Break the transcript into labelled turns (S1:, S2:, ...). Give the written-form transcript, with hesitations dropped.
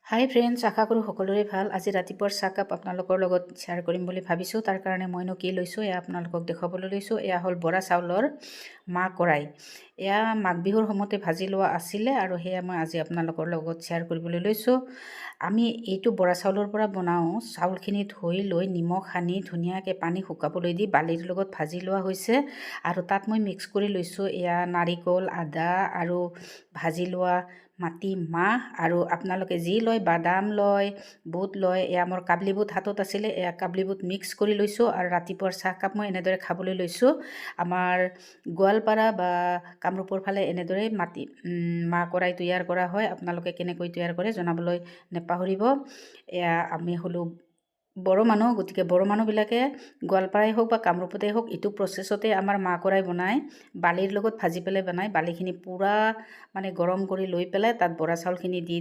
S1: হাই friends, আশা কৰোঁ সকলোৰে ভাল। আজি ৰাতিপুৱাৰ চাহকাপ আপোনালোকৰ লগত শ্বেয়াৰ কৰিম বুলি ভাবিছোঁ। তাৰ কাৰণে মইনো কি লৈছোঁ এয়া আপোনালোকক দেখুৱাবলৈ লৈছোঁ। এয়া হ'ল বৰা চাউলৰ মাহ কৰাই। এয়া মাঘ বিহুৰ সময়তে ভাজি লোৱা আছিলে আৰু সেয়া মই আজি আপোনালোকৰ লগত শ্বেয়াৰ কৰিবলৈ লৈছোঁ। আমি এইটো বৰা চাউলৰ পৰা বনাওঁ। চাউলখিনি ধুই লৈ নিমখ সানি ধুনীয়াকৈ পানী শুকাবলৈ দি বালিৰ লগত ভাজি লোৱা হৈছে আৰু তাত মই মিক্স কৰি লৈছোঁ এয়া নাৰিকল, আদা আৰু ভাজি লোৱা মাটি মাহ আৰু আপোনালোকে যি লয় বাদাম লয়, বুট লয়। এয়া মোৰ কাবলি বুট হাতত আছিলে, এয়া কাবলি বুট মিক্স কৰি লৈছোঁ আৰু ৰাতিপুৱাৰ চাহকাপ মই এনেদৰে খাবলৈ লৈছোঁ। আমাৰ গোৱালপাৰা বা কামৰূপৰ ফালে এনেদৰে মাহ কৰাই তৈয়াৰ কৰা হয়। আপোনালোকে কেনেকৈ তৈয়াৰ কৰে জনাবলৈ নাপাহৰিব। এয়া আমি হ'লোঁ বড়ো মানুহ, গতিকে বড়ো মানুহবিলাকে গোৱালপাৰাই হওক বা কামৰূপতেই হওক এইটো প্ৰচেছতে আমাৰ মাহ কৰাই বনায়। বালিৰ লগত ভাজি পেলাই বনায়। বালিখিনি পূৰা গৰম কৰি লৈ পেলাই তাত বৰা চাউলখিনি দি